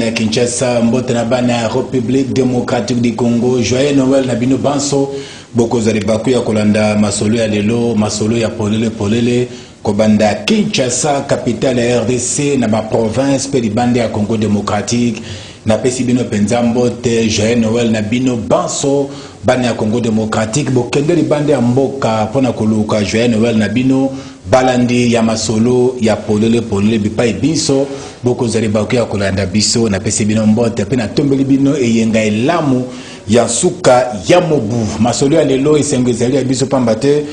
bana Kinshasa, mbote na bana République démocratique du Congo, joyeux Noël na bino banso, boko zali baku ya kolanda masolo ya lelo, masolo ya polele, kobanda Kinshasa, capitale ya RDC, na ba province, pe libande ya Congo démocratique, na pesi bino penza mbote, joyeux Noël na bino banso, bana ya Congo démocratique, bokende libande ya mboka, pona koluka, joyeux Noël na bino, balandi ya masolo ya polele bipai biso boko zali baku ya kolanda biso na pesi bino mbote pe na tombeli bino eyenga elamu ya suka ya mobu masolo ya lelo esengo ezali ya biso pamba te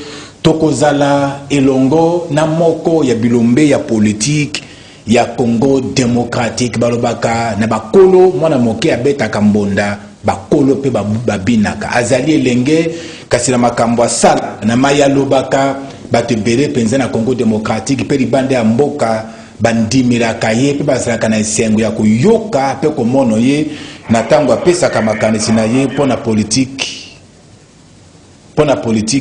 tokozala elongo na moko ya bilombe ya politique ya Congo démocratique balobaka na bakolo mwana moke abetaka mbonda bakolo pe babinaka azali elenge kasi na makambo asala na maya lobaka bato ebele penza na Congo démocratique pe libande ya mboka bandimiraka ye pe bazalaka na esengo ya koyoka pe komono ye na ntango apesaka makanisi na ye mpona politique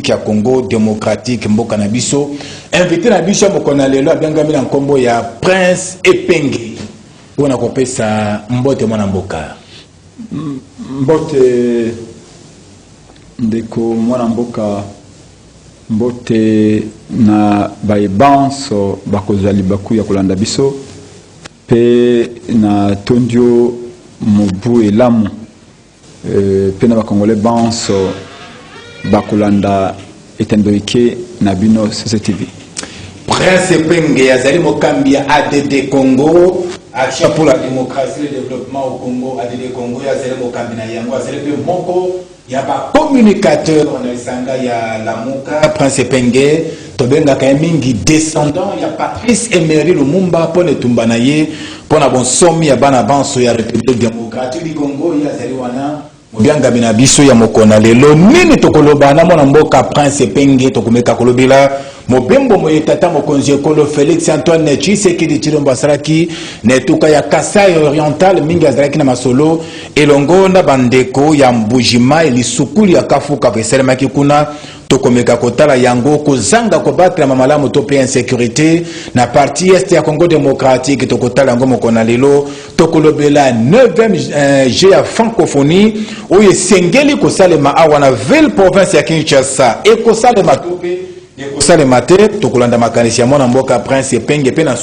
ya Congo démocratique mboka na biso invité na biso mokona lelo abengami na nkombo ya Prince Epenge mpona kopesa mbote mwana mboka mbote ndeko mwana mboka mbote na baebanso bakozali baku ya kolanda biso pe na tondio mobu elamu pe na bakongole banso bakolanda etendoike na bino CCTV. Prince Epenge azali mokambi ya ADD Congo, Action pour la démocratie et le développement au Congo, ADD Congo azali mokambi na yango azali pe moko ya ba communicateur na isanga ya Lamuka. Prince Epenge tobenga ka mingi descendant ya Patrice Emery Lumumba pone tumbana ye pona bon somi ya bana banso ya République démocratique du Congo ya azali wana mobianga bina biso ya mokona lelo nini tokoloba na mwana mboka Prince Epenge tokomeka kolobela mobembo moyetata mokonzi ekolo Félix Antoine Tshisekedi Tshilombo asalaki na etuka ya Kasai Oriental mingi azalaki na masolo elongo na bandeko ya Mbujima elisukuli ya kafuka esalemaki kuna tokomeka kotala yango kozanga kobatela mamalamu to pe insécurité na partie est ya Congo démocratique tokotala yango mokona lelo tokolobela 9e G ya francophonie oyo esengeli kosalema awa na ville province ya Kinshasa ekosalema tope ekosalema te tokolanda makanisi ya mwana mboka Prince Epenge pe na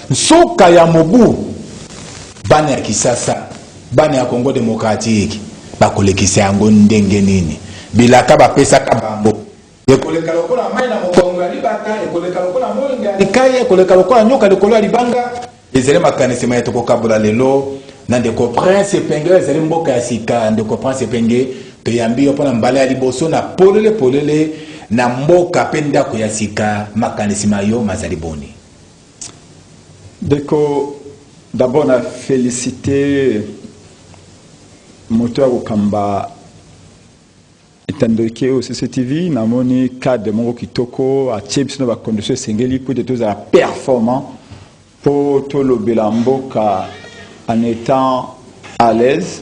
nsoka ya mobu bana ya Kisasa bana ya Congo démocratique bakolekisa yango ndenge nini bilaka bapesaka bambo ekoleka lokola mai na mokongo ya libata ekoleka lokola molinga ya likaye ekoleka lokola nyoka likolo ya libanga ezali makanisi mai tokokabola lelo na ndeko Prince Epenge ezali mboka ya sika ndeko Prince Epenge toyambi yo mpona mbala ya liboso na polele na mboka pe ndako ya sika makanisi mayo mazali boni ndeko d'abord na féliciter moto ya kokamba etandoike au CCTV namoni cadre moko kitoko atie biso na bacondition esengeli po ete tozala performant po tolobela mboka en étant à l'aise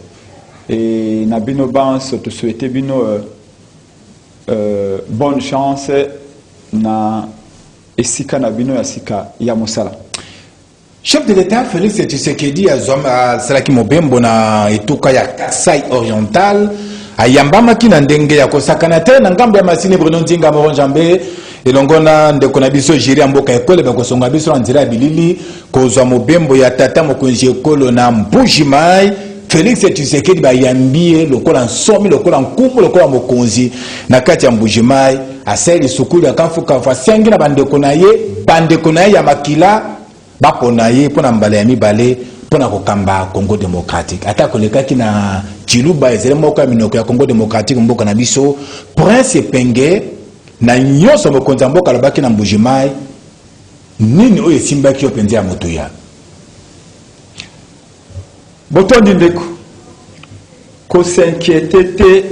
et na bino banso to souhaiter bino bonne chance na esika na bino ya sika ya mosala. Chef de l'État Félix Tshisekedi azoma salaki mobembo na etuka ya Kasai Oriental ayambamaki na ndenge ya kosakana te na ngambo ya masini Bruno Nzinga Moronjambe elongona ndeko na biso jiri ya mboka ekole bakosonga biso na nzira ya bilili kozwa mobembo ya tata mokonzi ekolo na Mbujimai Félix Tshisekedi bayambie lokola nsomi lokola nkumbu lokola mokonzi na kati ya Mbujimai asali sukulu akamfuka fasengi na bandeko na ye ya makila bapona ye pona mbala ya mibale pona kokamba Congo démocratique ata kolekaki na Chiluba ezele moko ya minoko ya Congo démocratique mboka na biso Prince Epenge na nyoso mokonza mboka lobaki na Mbujimai nini oyo esimbaki yo penza ya moto ya botondi ndeko ko s'inquiéter te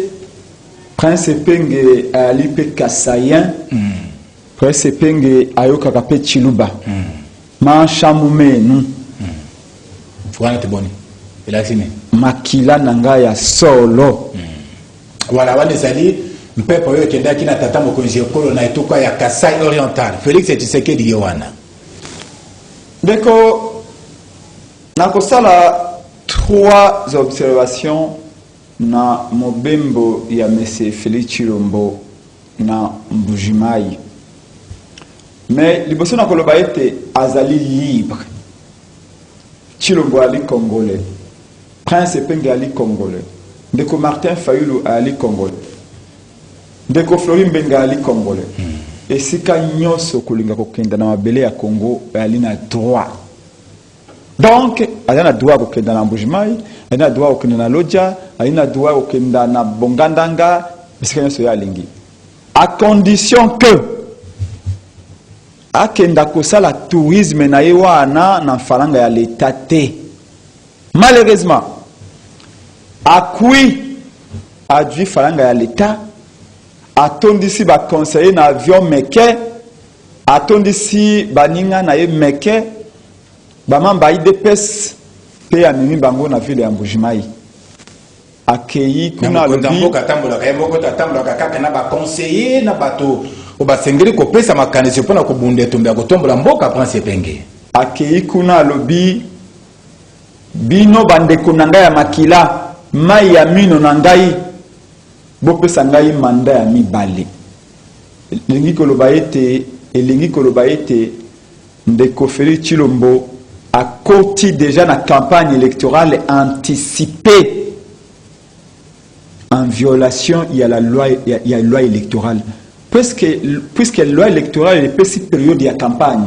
Prince Epenge ali pe Kasayen Prince Epenge ayokaka pe Chiluba Manchamumenu Fwana te boni Elasine makila nanga ya solo Voilà wane zali mpepo yo kendaki na tata mokonzi ekolo na etuka ya Kasai Oriental Félix Tshisekedi yowana ndeko nakosala 3 observations na mobembo ya M. Félix Tshilombo na Mbujimai. Mais liboso na koloba ete azali libre. Tshilombo ali congolais. Prince Epenge ali congolais. Ndeko Martin Fayulu ali congolais. Ndeko Flori Mbenga ali congolais. Esika nyonso kolinga kokenda na mabele ya Congo ali na droit. Donc, il y a un droit au Kenda na Mbujimai, il y a un droit au Kenda na Lodja, il y a un droit au Kenda na Bongandanga, mais c'est qu'il y a un lingi. À condition que, à Kenda kosa la tourisme na yewana na falanga ya l'État te. Malheureusement, à qui a dû falanga ya l'État, a tondisi ba conseiller na avion meke, a tondisi ba ninga na ye meke, bamamba IDPS pe amimi bango na ville ya Mbujimai akei kuna lobi katambola kayemoko tatambola kaka na ba conseiller na bato obasengeli ko pesa makanisi pona ko bunde tumba ko tombola mboka Prince Epenge akei kuna lobi bino bandeko na ngai ya makila mai ya mino na ngai bopesa ngai manda ya mibale elingi koloba ete ndeko Félix Tshilombo a côté déjà la campagne électorale anticipée en violation il y a la loi électorale puisque la loi électorale est petite période de la campagne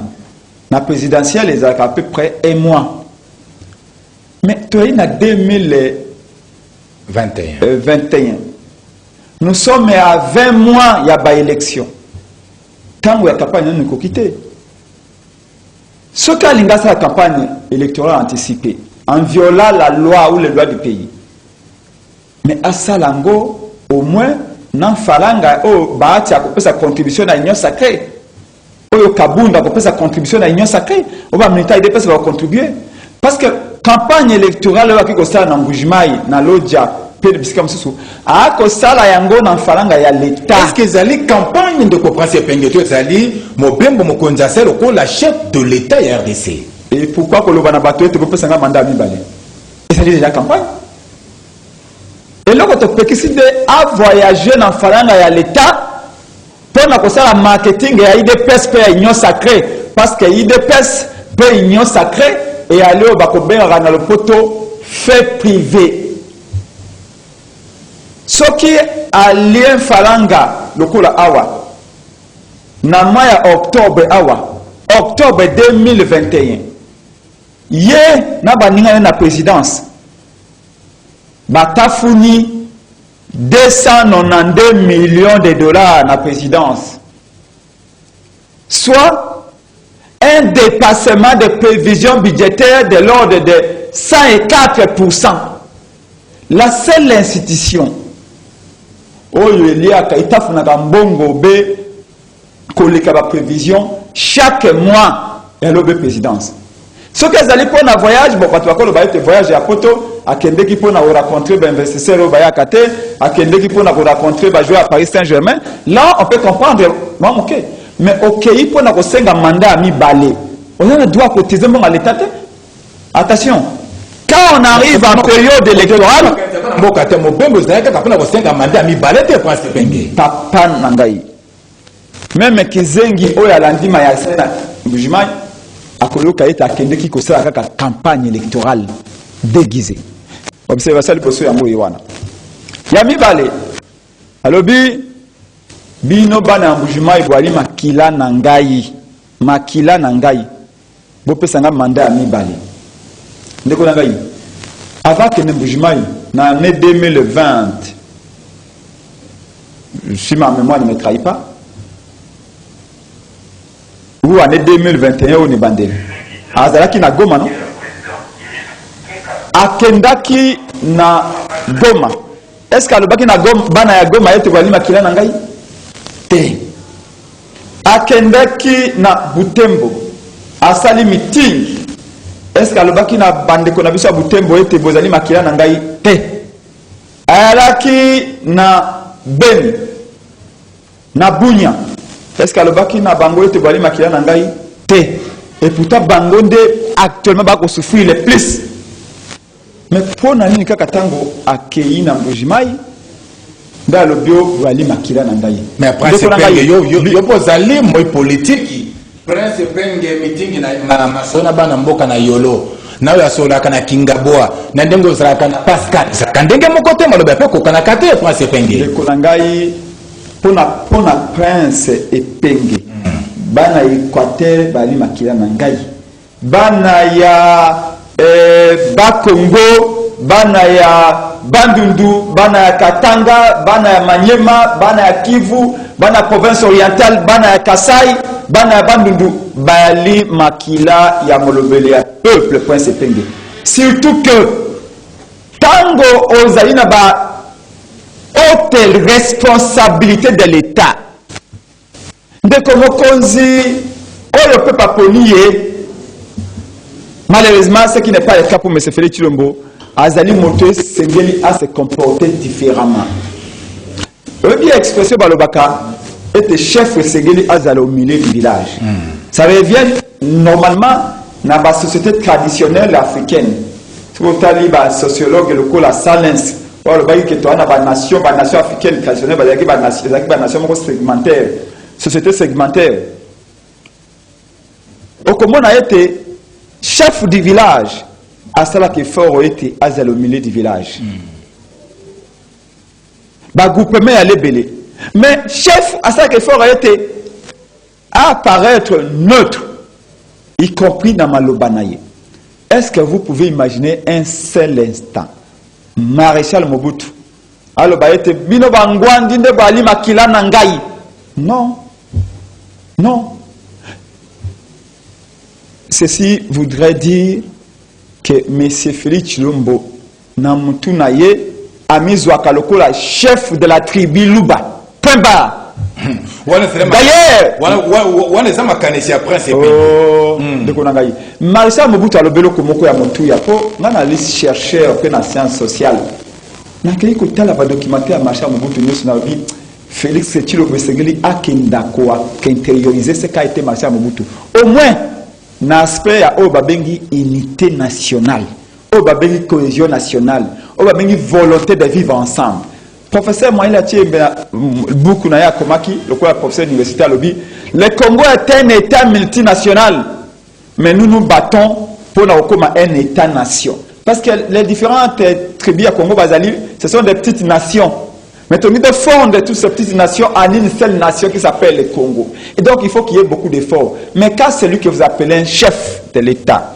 la présidentielle est à peu près 1 mois mais tu as 2021 nous sommes à 20 mois il y a pas élection quand la campagne nous a quitté. Ce qu'a la campagne électorale anticipée, en violant la loi ou les lois du pays. Mais à Salango, au moins, nan falanga o baati a sa contribution à l'union sacrée. O Kabunda a sa contribution à l'union sacrée. O ba militaire de va contribuer. Parce que campagne électorale va qui ça na Mbujimai, na Lodja, pe bisika msusu. A ko sala yango nan falanga ya l'État. Est-ce que zali campagne de Prince Epenge to zali mobembo mokonza selo ko la chef de l'État ya RDC. Et pourquoi ko loba na bato ete ko pesa nga mandat mibale? Et ça dit déjà campagne. Et là quand on peut décider à voyager dans falanga ya l'État pour na ko sala marketing ya IDPS pe ya union sacrée parce que IDPS pe union sacrée et aller au bakobenga na le poto fait privé. Ce qui est alien falanga lokola awa na maya octobre 2021 ye na baninga na présidence batafuni 292 millions de dollars na présidence soit un dépassement de prévisions budgétaires de l'ordre de 104%. La seule institution oyo eliaka itafunaka mbongo be koleka ba prévision chaque mois elobe présidence soki ezali pour na voyage bon bato bakolo bayete voyage ya poto akendeki pour na rencontrer ba investisseur oyo bayaka te akendeki pour na rencontrer ba joueur à Paris Saint-Germain là on peut comprendre bon ok mais okei pour na kosenga mandat à mibale on a le droit cotiser mbongo à l'état te attention. Quand on arrive en période électorale, papa nangai. Même Kizengi oya landima ya sena Mbujimai akoloka ita kende ki kosala kaka campagne électorale déguisée. Observation liposo ya moyo wana. Ya mibale. Alobi bino bana Mbujimai bwali makila nangai. Makila nangai. Bopesa nga mandat ya mibale. Ndeko nangai avant que Mbujimai na année 2020 si ma mémoire ne me trahit pas ou année 2021 on est bandé azalaki na Goma non akendaki na Goma est-ce que alobaki na Goma bana ya Goma ete bali makila nangai te akendaki na Butembo asali meeting. Est-ce que alobaki na bandeko na biso Butembo ete bozali makila na ngai te alaki na Beni na Bunya est-ce que alobaki na bango ete bozali makila na ngai te et pourtant bango nde actuellement ba ko souffrir le plus mais pour nani kaka tango akei na mbujimai nda lobio wali makila na ngai. Mais après c'est penge yo pozali moi politique prince penge meeting na masona bana mboka na yolo na ya sola kana kingaboa na ndengo zraka na Pascal zaka ndenge mokote maloba pe ko kana kate prince penge le konangai pona prince epenge bana Équateur bali makila na ngai bana ya Bakongo bana ya Bandundu bana ya Katanga bana ya Manyema bana ya Kivu bana province orientale bana ya Kasai bana ya Bandundu bali makila ya molobele ya peuple prince epenge. Surtout que tango ozalina ba haute responsabilité de l'État ndeko mokonzi oyo peut pas ponier. Malheureusement, ce qui n'est pas le cas pour M. Félix Tshilombo, Azali Moto Sengeli a se comporter différemment. Le bien expressé Balobaka était chef Sengeli Azali au milieu du village. Ça revient normalement dans la société traditionnelle africaine. Si vous avez un sociologue, le la Salens, ou le bail que tu as une nation africaine traditionnelle, une nation segmentaire, société segmentaire. Au comment on a été chef du village, à cela qui fort été au milieu du village. Bah groupement allait belé. Mais chef à cela qui fort été à apparaître neutre, y compris dans Malobanaye. Est-ce que vous pouvez imaginer un seul instant Maréchal Mobutu alors bah été bino bangwandi de bali makila nangai? Non, non. Ceci voudrait dire que M. Félix Tshilombo Namutunaye a mis Wakalokola chef de la tribu Luba. Point barre. D'ailleurs, Marissa Mobutu a le bélo comme Moko Yamotuya pour n'a liste chercheur que la science sociale. N'a qu'à écouter la documentaire Marissa Mobutu nous vie Félix Tshilombo Sengeli a qu'intérioriser ce qu'a été Marissa Mobutu. Au moins l'aspect à Obabengi unité nationale, Obabengi cohésion nationale, Obabengi volonté de vivre ensemble. Professeur Moïla beaucoup Naya Komaki, le professeur universitaire Lobby, le Congo est un État multinational, mais nous nous battons pour un État-nation. Parce que les différentes tribus à Congo Bazali, ce sont des petites nations. Mais on de fondre toutes ces petites nations en une seule nation qui s'appelle le Congo. Et donc il faut qu'il y ait beaucoup d'efforts. Mais quand celui que vous appelez un chef de l'État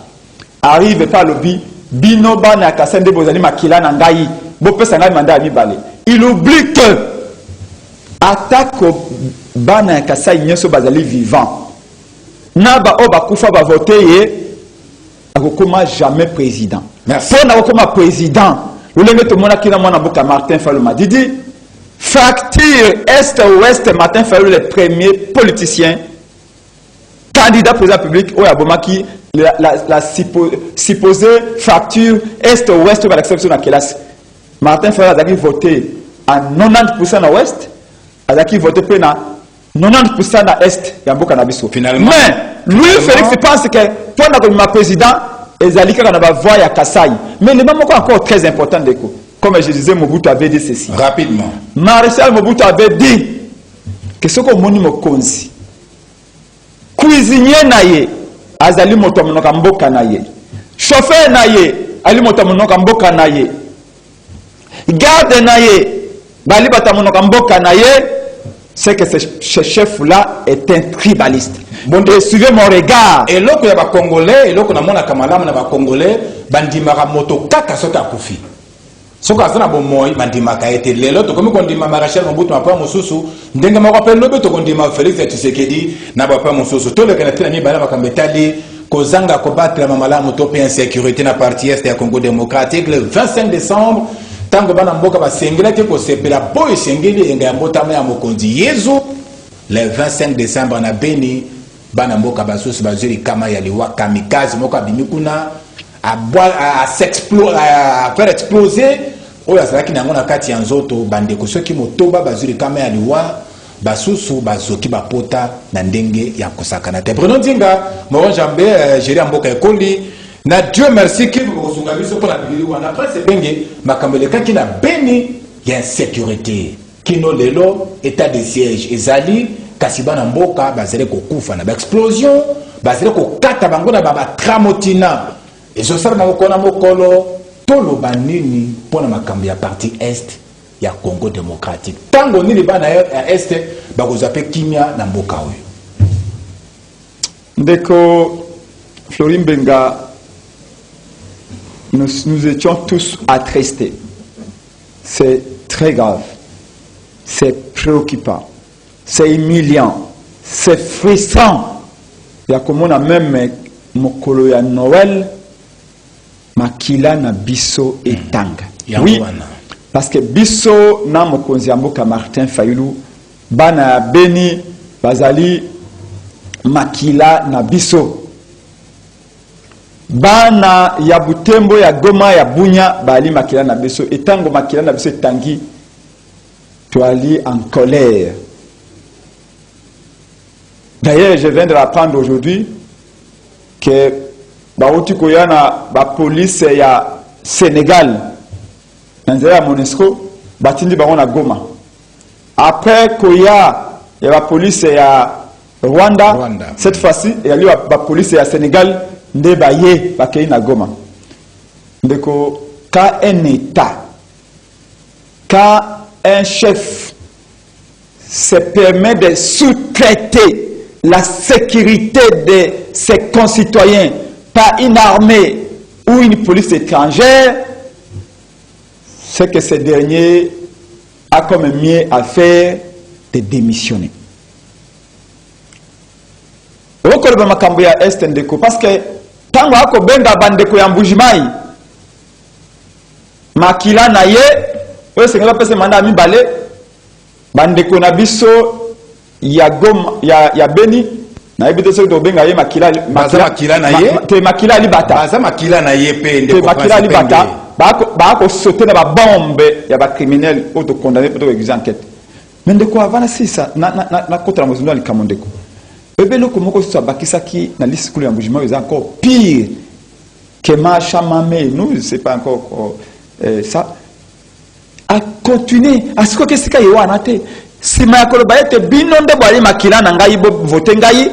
arrive par le binoba na kasende bozali makila na ngai, bopesa ngai mandat ami balé. Il oublie que attaque bana kasai nyeso bazali vivant. Naba oba kufa ba voter ye akokoma jamais président. Merci. Pour na okoma président, le lenge to mona kina mona boka Martin Fayulu Madidi. Fracture Est-Ouest, Martin Fayulu le premier politicien candidat président public au Yabomaki, la supposée fracture Est-Ouest par l'exception de la classe. Martin Fayulu a voté à 90% à Ouest, a voté pour 90% à Est, Yambo Canabiso. Finalement, mais lui, Félix pense que pour ma président, Ezalika va voir à Kassai. Mais le moment encore très important de coup. Comme je disais, Mobutu avait dit ceci. Rapidement. Maréchal Mobutu avait dit que ce qu'on moni mokonzi, cuisinier naye, azali motomonoka mboka naye, chauffeur naye, ali motomonoka mboka naye, garde naye, bali batamonoka mboka naye, c'est que ce chef-là est un tribaliste. Bon, suivez mon regard. Et là, il y a des Congolais, et là, il y a des Congolais, bandimara moto kaka sota kufi. Ce que ça bon moi mandimaka été lelo to comme kondima Maréchal Mobutu ma pa mosusu ndenga ma rappel lobe to kondima Félix Tshisekedi na ba pa mosusu to le kana tena mi bala bakambetali kozanga ko battre mamala moto pe insécurité na partie est ya Congo démocratique le 25 décembre tango bana mboka ba sengela te ko sepela boy sengeli enga mbotama ya mokonzi yezu le 25 décembre na Beni bana mboka basusu bazuri kama ya liwa kamikaze moka bimikuna à faire exploser oya zalaki nango na kati ya nzoto bandeko soki motoba bazuri kama ya liwa basusu bazoki bapota na ndenge ya kosakana te Bruno Nzinga Moron Jambe gérer mboka ekoli na Dieu merci que vous vous avez pour la Bible ou après c'est bengue makamboleka qui na béni il y a insécurité qui no lelo état de siège ezali kasiba na mboka bazele kokufa na explosion bazele kokata bango na baba tramotina ezo sala na kokona mokolo tolo banini pona makambo ya partie est ya Congo démocratique tango nini bana ya est bakozape kimia na mboka oyo ndeko Florim Benga. Nous étions tous attristés. C'est très grave. C'est préoccupant. C'est humiliant. C'est frustrant. Il y a comme on a même mokolo ya Noël, makila na biso etanga. Oui, parce que biso na mokonzi mboka Martin Fayulu, bana beni bazali makila na biso. Bana ya Butembo ya Goma ya Bunya bali makila na biso etango makila na biso tangi toali en colère. D'ailleurs, je viens de l'apprendre aujourd'hui que bauti koyana ba police ya Sénégal nzela ya Monusco batindi bango na Goma. Après koya ya ba police ya Rwanda. Cette fois-ci il y a eu ba police ya Sénégal nde baye bakei na Goma. Ndeko ka un état, ka un chef se permet de sous-traiter la sécurité de ses concitoyens par une armée ou une police étrangère, c'est que ce dernier a comme mieux à faire de démissionner. Okoleba makambo ya est ndeko parce que tango ako benga bandeko ya Mbujimai makila na ye oyo sengela pese manda mibale bandeko na biso ya Goma ya Beni na ebite so do benga ye makila na ye te makila libata baza makila na ye pe ndeko makila libata ba ko sauter na ba bombe ya ba criminel auto condamné pour exécuter enquête mais ndeko avana sisa na kota la mozindo ali kamondeko Ebelo komoko so bakisaki na liste kule ya Mbujimai est encore pire que Machamame. Nous c'est pas encore ça a continuer à ce que c'est ka yoana te sima ya koloba ete binonde bwali makila na ngai bo vote ngai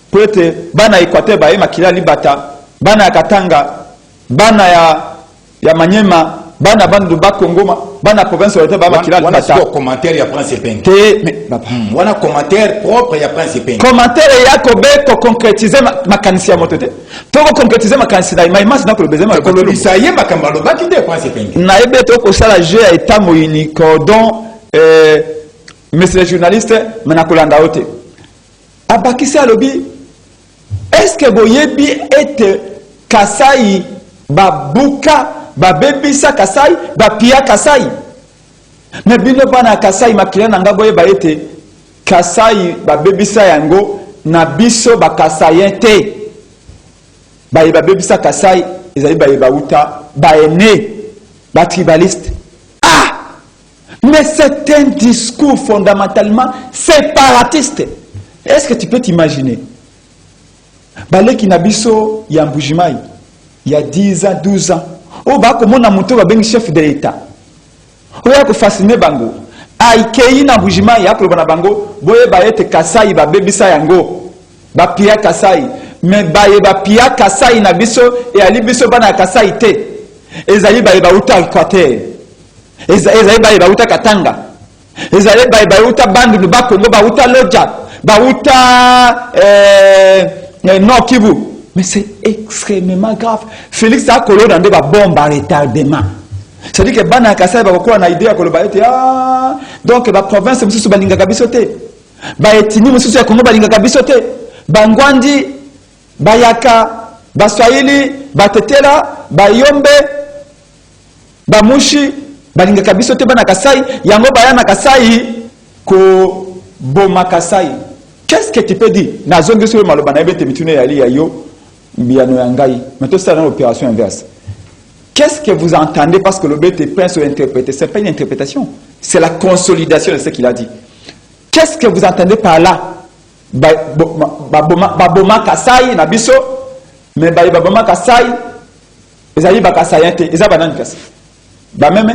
pour ete bana Équateur ba makila libata bana ya Katanga bana ya Manyema bana bandu ba Kongoma bana province de ba makila libata wana commentaire ya principe te mais papa wana commentaire propre ya principe commentaire ya kobe ko concrétiser makanisi ya motote to ko concrétiser makanisi na imasi na ko bezema ko lobisa ye makambalo ba kite principe na ebe to ko sala jeu ya état moyini cordon monsieur le journaliste mena kolanda ote abakisi alobi est-ce que boyebi ete Kasai babuka babebisa Kasai bapia Kasai mais bino bana Kasai makila na ngaboye ba ete Kasai babebisa yango na biso ba Kasayen te ba babebisa Kasai ezali ba uta ba ene ba tribaliste. Mais c'est un discours fondamentalement séparatiste. Est-ce que tu peux t'imaginer Baleki Nabiso ya Mbujimai il y a 10 ans 12 ans o ba ko mona muto ba bengi chef de l'état o ya ko fasciner bango aikei na Mbujimai ya ko bana bango boye ba ete Kasai ba bebisa yango ba pia Kasai mais ba pia Kasai na biso e ali biso bana Kasai te ezali ba uta Équateur ezali ba uta Katanga ezali ba uta bandu ba Kongo ba uta Loja ba uta Nord Kivu. Mais c'est extrêmement grave. Félix a collé dans des bombes à retardement. C'est-à-dire que Bana Kasai va avoir une idée à Koloba. Donc la province est sous Balinga Kabisote. Baetini est sous Kongo Balinga Kabisote. Bangwandi, Bayaka, Baswahili, Batetela, Bayombe, Bamushi, Balinga Kabisote, Bana Kasai, Yango Bayana Kasai, Ko Boma Kasai. Qu'est-ce que tu peux dire? Na zone sur le malobana ebe temitune yali yayo biano yangai. Maintenant c'est une opération inverse. Qu'est-ce que vous entendez parce que le BT pense ou interpréter? C'est pas une interprétation, c'est la consolidation de ce qu'il a dit. Qu'est-ce que vous entendez par là? Baboma Kasai na biso, mais baboma Kasai ezali bakasaya te eza banani kasi bameme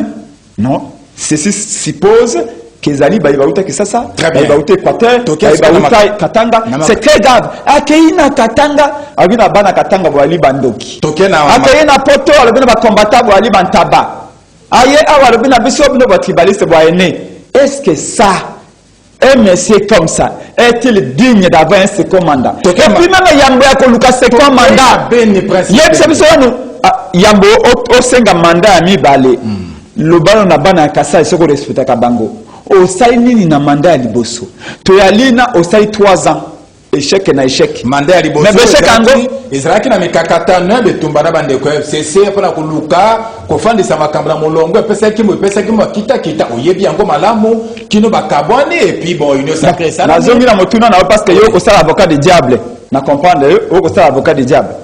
non ceci suppose qu'ezali bauta Kisasa bauta Équateur bauta Katanga c'est très grave akeina Katanga abina bana Katanga boali bandoki akeina poto alobina ba combattant boali bantaba aye awa alobina biso bino ba tribaliste boaene est-ce que ça un monsieur comme ça est-il digne d'avoir un second mandat et puis même yambo ya koluka second mandat yebisa biso yambo o senga mandat mi balé le ballon na bana kasa isoko respecta ka bango o sai nini na mandat ya liboso to yalina o sai 3 ans échec na échec mandat ya liboso mais échec ango Israël na mikakata na betumbana bande ko FCC pona kuluka ko fandisa makambla molongo pesa kimo kita oyebi yango malamu kino bakabwane et puis bon union sacrée ça na zongi na motuna na parce que yo ko sala avocat du diable na comprendre yo ko sala avocat du diable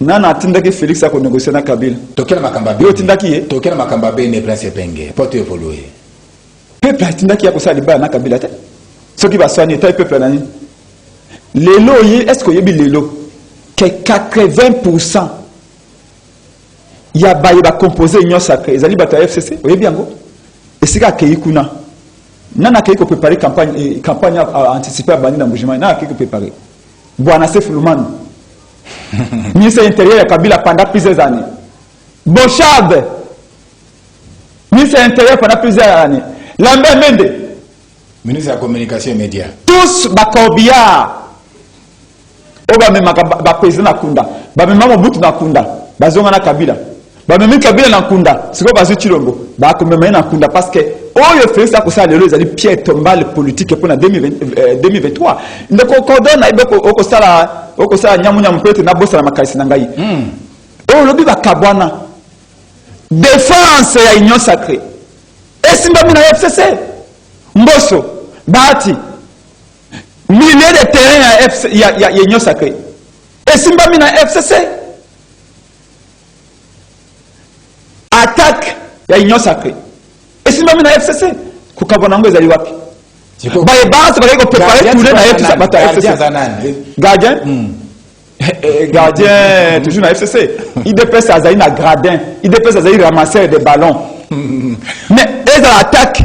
nana atindaki Félix a ko négocier na Kabila tokela makamba yo tindaki tokela makamba be ne prince penge pour te évoluer peuple atindaki ya ko sala libala na Kabila te soki baswani eta peuple nani lelo yi est-ce que yebi lelo que 80% ya baye ba composer union sacrée ezali bato ya FCC oyebi yango esika ke ikuna nana ke ko préparer campagne anticiper bandi na Mbujima na ke ko préparer bwana Seif Lumanu ministre intérieur ya Kabila pendant plusieurs années Bochab ministre intérieur pendant plusieurs années Lambert Mende ministre de la communication et médias tous bakobia oba mema ba président na kunda ba mema Mobutu na kunda bazonga na Kabila ba mema Kabila na kunda siko bazu Chilombo ba ko mema na kunda parce que oyo Félix a ko sa lelo ezali pierre tombale politique pour na 2023 ndeko kodona ibeko oko sala nyamunya mpete na bosa na makalisi na ngai o lobi bakabwana défense ya union sacrée esimba mina FCC mboso bati milieu de terrain ya union sacrée esimba mina FCC attaque ya union sacrée esimba mina FCC kukabona ngo ezali wapi baye base bako préparer tout na FCC bata FCC gardien gardien toujours na FCC IDPS azali na gradin IDPS azali ramasseur de ballons mais ezala attaque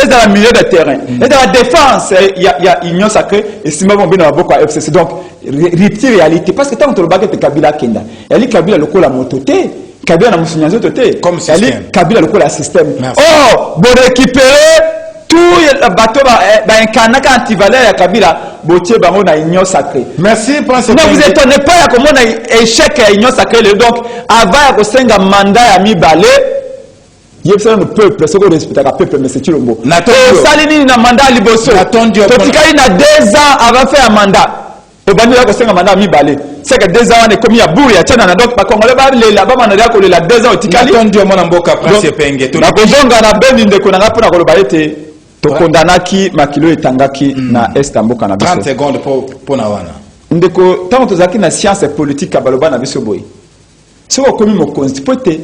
ezala milieu de terrain ezala défense ya union sacrée et simba bombe na boko FCC donc rupture réalité parce que tant que le baguette de Kabila kenda ali Kabila lokola mototé Kabila na musunyazo toté comme système Kabila lokola système oh bo récupérer tout le bateau ba incarnaka antivaleur ya Kabila botier bango na union sacrée merci prince ne vous étonnez pas ya comment na échec ya union sacrée donc avant ya kosenga mandat ya mibale yebisa no peuple soko respecta ka peuple mais c'est Chilombo salini na mandat liboso totikali na 2 ans avant faire mandat obandi la kosenga mandat mibale c'est que 2 ans on est comme ya bourre ya tchana na donc ba congolais ba lela ba mandat ko lela 2 ans otikali natondi mona mboka prince penge to na kozonga na bendi ndeko na ngapona ko loba ete to kondanaki makilo etangaki na est mboka na biso 30 secondes pour na wana ndeko tant to zaki na science politique baloba na biso boy soko komi mo constituer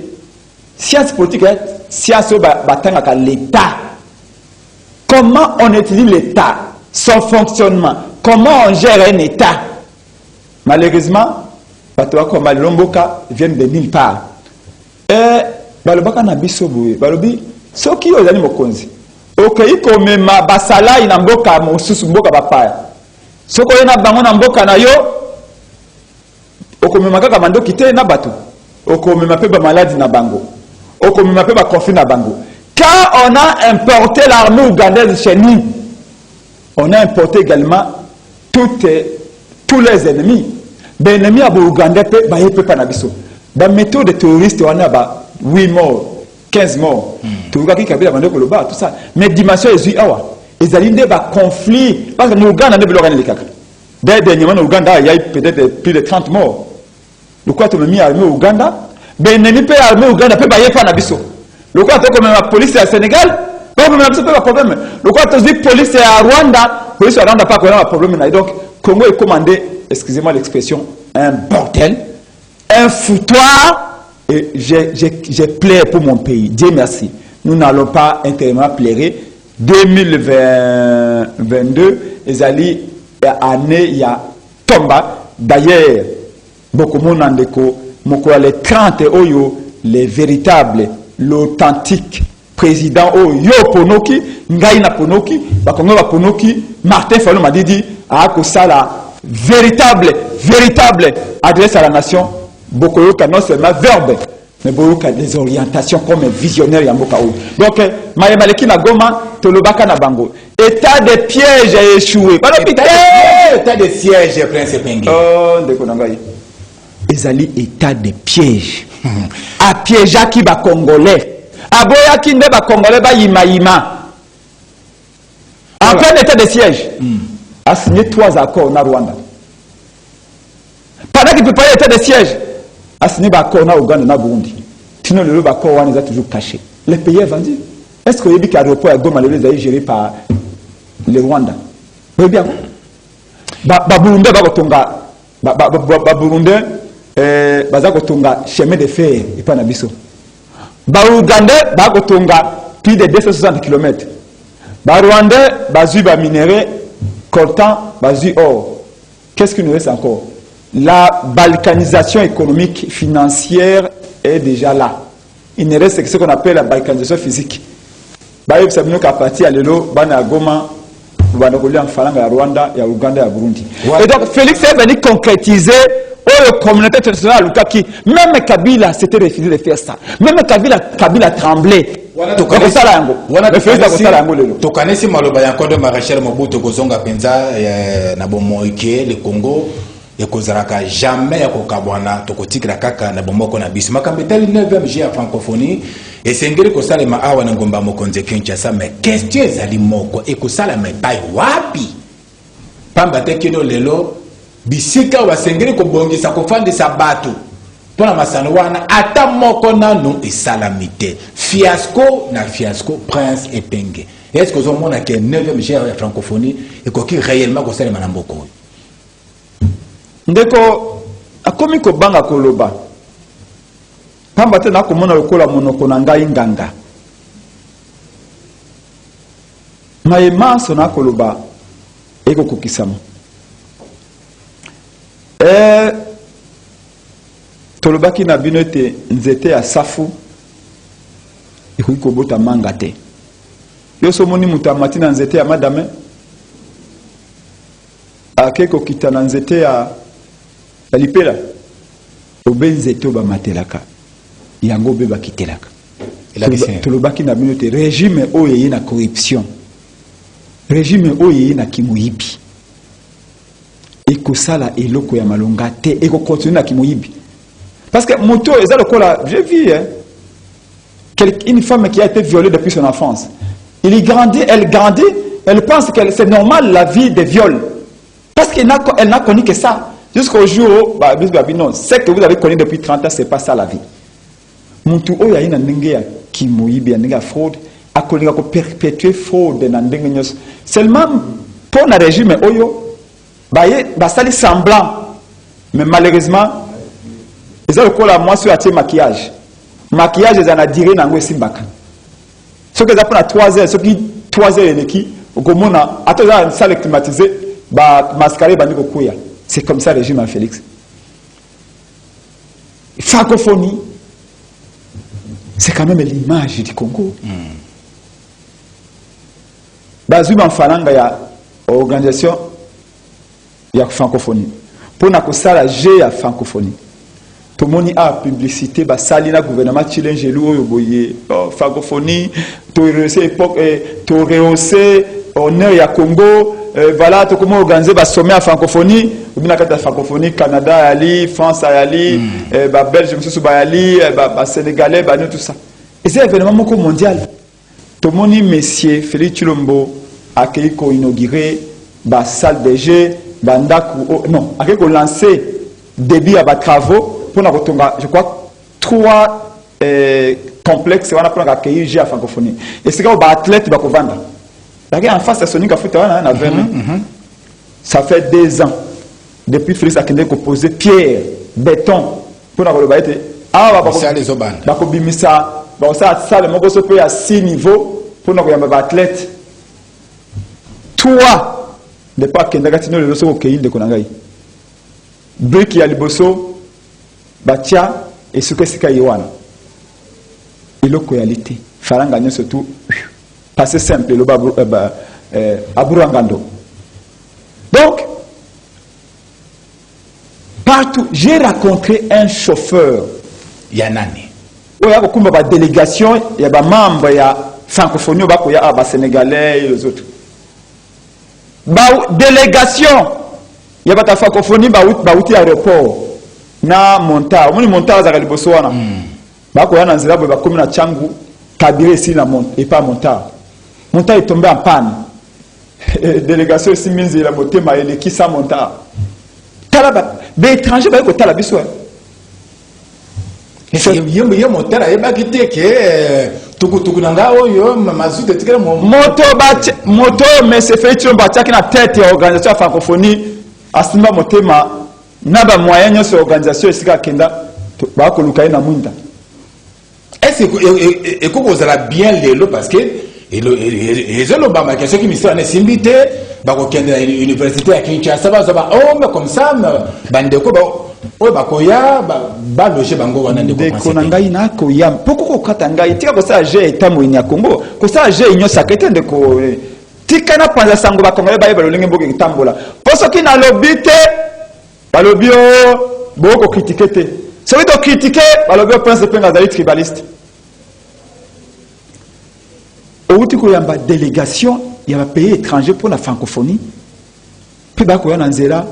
science politique science batanga l'état comment on utilise l'état son fonctionnement comment on gère un état malheureusement bato comme Lomboka viennent de nulle part et balobaka na biso boye balobi soki ozali mokonzi okei komema basala ina mboka mosusu mboka bapaya soko yena bango na mboka na yo okomema kaka mandoki te na bato okomema pe ba maladie na bango okomema pe ba conflit na bango quand on a importé l'armée ougandaise chez nous on a importé également tous les ennemis ben ennemis abo Ouganda pe ba yepe pa na biso ba méthode terroriste on a ba 8 morts 15 morts tout ka ki Kabila bande ko loba tout ça mais dimension ezui awa ezali nde ba conflit parce que no Ouganda ne bilokana likaka dernièrement au Ouganda il y a peut-être plus de 30 morts le quoi to mis armée Ouganda ben ennemi pe armée Ouganda pe ba yepa na biso le quoi to comme la police à Sénégal pas même pas problème le quoi to dit police à Rwanda police à Rwanda pas quoi un problème là donc Congo est commandé excusez-moi l'expression un bordel un foutoir et j'ai pleuré pour mon pays Dieu merci nous n'allons pas intérieurement pleurer 2022 ezali année il y a tomba d'ailleurs beaucoup monde ndeko mokola les 30 oyo les véritables l'authentique président oyo ponoki ngai na ponoki bakongo ba ponoki Martin Fayulu Madidi a kosala véritable adresse à la nation bokoyoka non seulement verbe mais boyoka des orientations comme visionnaire ya mboka oyo. Donc mayemaleki na Goma tolobaka na bango état de piège a échoué. État de siège Prince Penge. Oh ndeko na ngai ezali état de piège a piégeaki ba congolais aboyaki nde ba congolais ba yima en plein état de siège a signé 3 accords na Rwanda pendant qu'il préparait l'état de siège a signé ba accord na Uganda na Burundi sinon le accord wana est toujours caché. Les pays est vendu. Est-ce que vous avez dit que l'aéroport à Goma est géré par le Rwanda? Oui bien. Burundi va kotonga Burundi baza kotonga chemin de fer et pas na biso. Uganda va kotonga plus de 260 km. Rwanda bazu ba minerai coltan bazu or. Qu'est-ce qu'il nous reste encore? La balkanisation économique financière est déjà là. Il ne reste que ce qu'on appelle la balkanisation physique. Vous savez qu'à partir de l'élo, Bana Goma, Bana en Falanga, Rwanda, et Uganda, et Burundi. Et donc Félix est venu concrétiser la communauté internationale, même Kabila s'était refusé de faire ça. Même Kabila tremblait. Tokanesi maloba ya Nkondo Marechal Mobutu kozonga penza na bomoike le Congo et kozaraka jamais yakokabwana tokotikira kaka na bomoko na biso makambetali 9e jour ya francophonie et sengeli kosalema awa na ngomba mokonze Kinshasa mais question ezali moko et kosala mepai wapi pamba te kino lelo bisika wa sengeli kobongisa kofandisa bato pona masano wana ata moko nanu esalamite fiasco na fiasco Prince Epenge. Est-ce que vous avez que 9e jour ya francophonie et koki réellement kosalema na mboko ndeko akomi ko banga koloba pamba te na komona lokola monoko na ngai nganga mayema so na koloba eko kokisama tolobaki na bino ete nzete ya safu ekoki kobota manga te yo so moni mutu amati na nzete ya madame ake kokita na nzete ya lipela obe nzete oba matelaka yango be bakitelaka tolobaki na bino te régime oyo ye na corruption régime oyo ye na kimoyibi ekosala eloko ya malonga te ekokontinue na kimoyibi parce que moto eza lokola j'ai vu une femme qui a été violée depuis son enfance elle grandit elle pense que c'est normal la vie de viol parce qu'elle n'a connu que ça jusqu'au jour où non, c'est que vous avez connu depuis 30 ans, c'est pas ça la vie. Muntu oya ina ndenge ya kimoyibi ya ndenge ya fraude akolinga ko perpétuer fraude na ndenge nyos seulement pour na régime oyo basali semblant mais malheureusement eza lokola mwasi oyo atie maquillage eza na durée nango esimbaka soki eza mpona 3 heures soki 3 heures eleki okomona ata eza na salle climatisée mascare bandi kokuya. C'est comme ça le régime à Félix. Francophonie, c'est quand même l'image du Congo. Bazuma Falanga ya organisation ya francophonie. Pour na kosala G ya francophonie. Tout le monde a publicité basali na gouvernement chilenge oyo boye francophonie to rehausser époque to rehausser honneur ya Congo. Voilà, tout comment organiser le sommet à francophonie, ou bien la francophonie, Canada, Ali, France, Ali, Belgique, Ali, Sénégalais, tout ça. Et c'est un événement mondial. Tout le monde, monsieur Félix Tshilombo, a inauguré la salle de jeu, non, a lancé début à travaux pour je crois 3 complexes pour accueillir jeu à francophonie. Et c'est quand on athlète qui va vendre. En face à Sonic Afuta, ça fait 2 ans depuis Félix Akende qu'on posé pierre, béton pour la relève. Ah, ça le à 6 niveaux pour nos athlètes. 3 depuis Akende Gatino le loso au Kéil de Konangai. Brick ya liboso batia et ce que c'est qu'il y a il est qualité faranga nyo surtout passer simple le aburangando. Donc partout j'ai rencontré un chauffeur Yanani il y a beaucoup de délégation il y a des membres il y a francophonie il y a des sénégalais et les autres délégation il y a des francophonie il y a aéroport na monta moni monta za liboso wana bako yana nzira bo bakomi na changu kabire ici na monta et pas monta est tombé en panne délégation ici minzi la motema ele qui sa monta tala ba étranger ba ko tala biso yembo motara yeba kiteke tukutuku nanga oyo mazute tikela moto mais c'est fait tu batia qui na tête ya organisation francophonie asimba motema na ba moyen nyo sur organisation esika kenda ba ko lukai na mwinda. Est-ce que vous allez bien lelo parce que et je l'obama ma question qui me sont invité ba ko kenda université à Kinshasa ba comme ça bandeko ba ba koya ba loger bango wana ndeko na ngai na ko ya poko ko kata ngai tika ko sa je etamo nya Congo ko sa je inyo sakete ndeko tika na panza sango ba kongo ba lolinge mboke kitambola poso ki na lobite ba lobio boko critiquer ça veut dire critiquer ba lobio prince penga zali tribaliste au tiko ya ba délégation ya ba pays étranger pour la francophonie puis ba ko ya nzela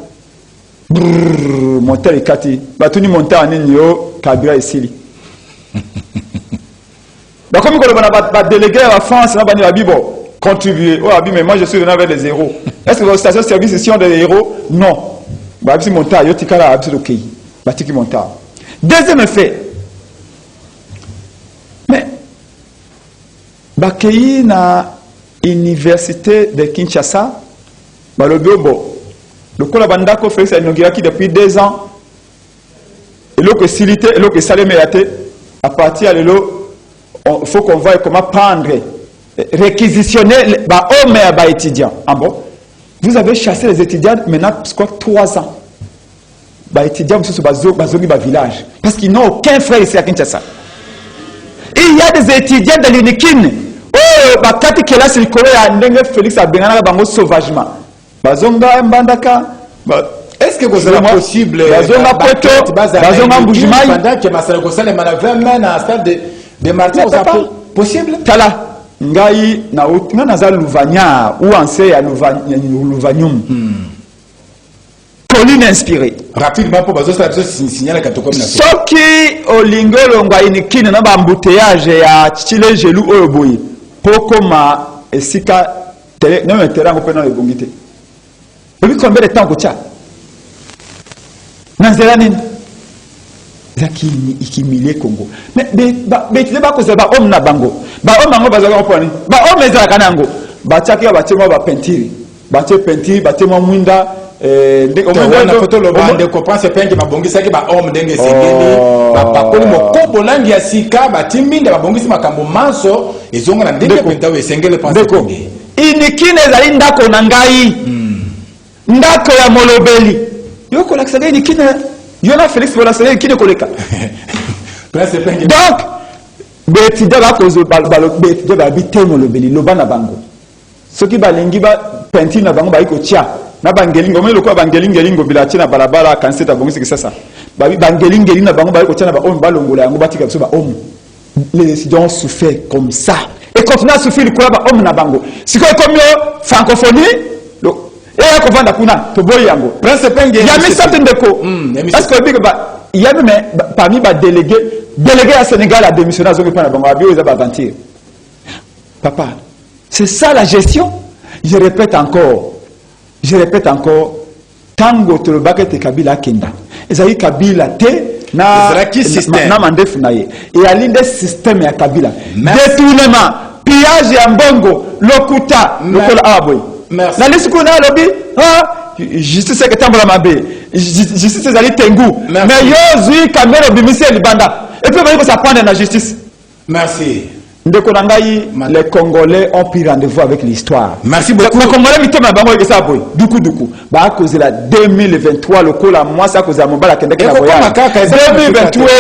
monter ekati batuni monter nini yo kabira esili ba comme ko ba délégué à la France na bani ba bibo contribuer oh abi mais moi je suis venu avec les héros est-ce que vos stations service ici ont des héros non ba bisi monter yo tikala abisi le pays ba tiki monter deuxième effet mais ba kei na université de Kinshasa ba le biobo le cours bandako Félix inauguré depuis 2 ans et l'eau que silité et l'eau que saléméate à partir de l'eau il faut qu'on voie comment prendre réquisitionner bah hommes et bah étudiants ah bon vous avez chassé les étudiants maintenant quoi 3 ans bah étudiants sur bazongi bah village parce qu'ils n'ont aucun frère ici à Kinshasa et il y a des étudiants de l'Unikine oh bah kati kela silikolo ya ndenge Félix abengana bango sauvagement bazonga mbandaka est-ce que vous avez possible bazonga poto bazonga mbujimai pendant que masala ko sala mana 20 men à stade de martyrs possible tala ngai na utina naza luvanya ou anse ya luvanyum colline inspiré rapidement pour bazo ça signaler ka to comme na soki olingolo ngai ni kine na ba embouteillage ya chile gelu oyo boyi pokoma esika tele non terrain ko na le bongité. Depuis combien de temps Gocha Nanzela nini Zaki ikimile Congo. Mais tu pas cause ba homme na bango. Ba homme bango bazaka mponi. Ba homme ezala kanango. Ba tchaki ba temo ba peinture. Ba tche peinture, ba temo mwinda ndeko na photo lo bande ko pense peinture ba bongisa ki ba homme ndenge sengeli. Ba pakoli mokobo langi ya sika ba timbinda ba bongisi makambo manso ezonga na ndenge peinture we sengeli pense kongi. Inikine ezali ndako na ngai. Ndako ya molobeli yoko la kisagay ni kina yona Félix wala sagay kine koleka donc beti daba kozo balo beti daba bité molobeli lobana bango soki balengi ba penti na bango ba iko tia na bangelingo melo ko bangelingo bila tina balabala kanseta bongisi kisasa ba bangelingo na bango ba iko tia na ba homme balongola yango batika biso ba homme les étudiants souffrent comme ça et continue à souffrir ko ba homme na bango siko comme francophonie et qu'on vend kuna to boy yango prince penge il y a mis certaines déco parce que il y a même parmi les délégués à Sénégal à démissionner zo pas na bango abio za aventure papa c'est ça la gestion je répète encore tango to le bakete Kabila kenda ezali Kabila te na mandefu na ye et à l'inde système ya Kabila détournement pillage ya mbongo lokuta lokola aboy. Merci. La liste qu'on a lobby, justice que tambola mabe, justice ezali tengu. Mais yo zui kamero bimisé libanda. Et puis vous ça prendre la justice. Merci. Les Congolais ont pris rendez-vous avec l'histoire. Merci beaucoup. Les Congolais, à cause de la 2023, le coup, moi, ça cause à mon bas, la 2023,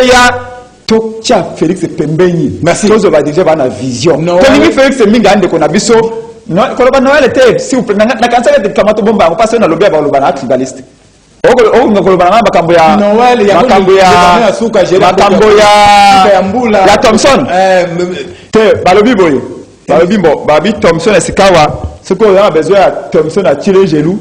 il y a Tokia Félix Pembeni. Merci. Tous va déjà avoir une vision. Non. Félix Minga, on a vu ça. Non, quand Noël était, si vous prenez la cancer de Kamato Bomba, on passe dans le lobby avant le banat tribaliste. Noël, il y a la Thompson. Balobi boy. Babi Thompson et Sikawa. Ce qu'on a besoin à Thompson a tiré gelou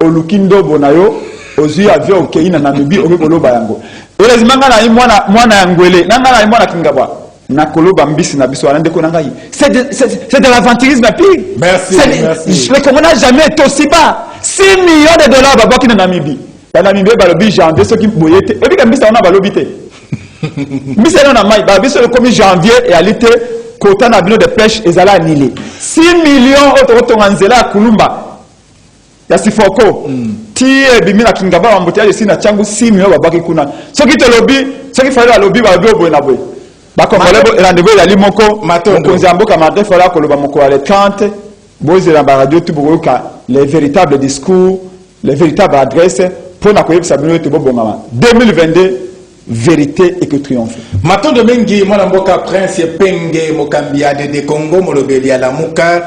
au Lukindo Bonayo, aux yeux avions au Kenya Namibi au Bolo Bayango. Heureusement, moi Ngwele, nangana moi Kingabwa. Nakolo Bambis Nabiso Alande Konangai. C'est de l'aventurisme pire. Merci. Le Congo n'a jamais été aussi bas. 6 millions de dollars à Bakina Namibie. La Namibie, Balobi, janvier, ceux qui boyaient. Et puis, Bambis, on a balobité. Bambis, on a maï. Bambis, le 1er janvier, et à l'été, Kota Nabino de pêche, et Zala annulé. 6 millions autres Anzela à Kulumba. Yasifoko. Ti Bimina Kingaba, en bouteille de Sina Tchangou, 6 millions à Bakikuna. Ceux qui te lobby, ceux qui font la lobby, Balobi, Boy. Rendez-vous il y a limoko Nzambo Kamade Fola Koloba Moko à 30 Bozela Radio Tuburuka les véritables discours les véritables adresses pour n'akoyer Sabino Tebo Bongama 2022 vérité et que triomphe. Maton de Mengi Mwana Mboka Prince Penge Mokambia de Congo Molobeli à la Mouka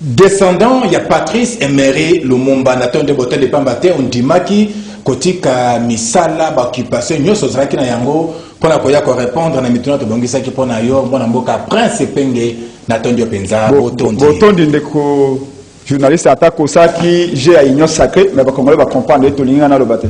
descendant il y a Patrice Emery Lumumba Naton de Botel de Pambate on dimaki kotika misala bakipation nyoso zaki na yango pona koya ko répondre na mituna to bongisa ki pona yo mwana mboka Prince Penge na tondio penza botondi ndeko journaliste atako saki j'ai à union sacrée mais ba congolais va comprendre to linga na lobate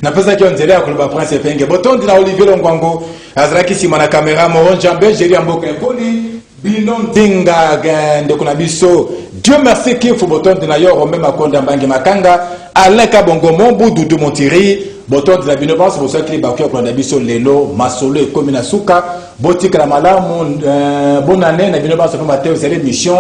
na pesa ki onzele ya koloba Prince Penge botondi na Olivier Longwango azraki sima na caméra mo Njambe Jéri Mboka Koli binon dinga ndeko na biso Dieu merci ki fo botondi na yo Romain Makonda Mbangi Makanga Alain Kabongo Mombu Doudou Montiri boton de la binobance pour ceux qui bakio pour d'abiso lelo masolo et comme na suka botika la malamu bonne année na binobance pour matin c'est l'émission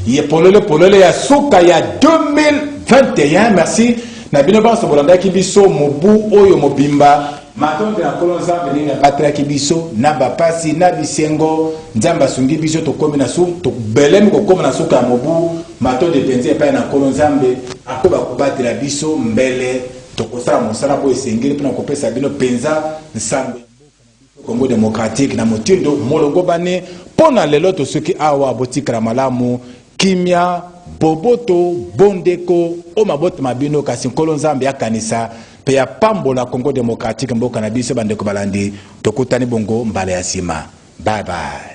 il polole ya suka ya 2021 merci na binobance pour landa ki biso mobu oyo mobimba maton de la kolonza beninga batra ki biso na bapasi na bisengo nzamba sungi biso to comme na su to belem ko comme na suka mobu maton de penzi pa na kolonzambe akoba kubatira biso mbele tokosala mosala po esengeli mpona kopesa bino penza nsambo Congo démocratique na motindo molongo bane mpona lelo tosoki awa botikala malamu kimia boboto bondeko o mabota mabino kasi nkolo nzambe akanisa pe ya pambola Congo démocratique mboka na biso bandeko balandi tokutani bongo mbala ya sima bye bye.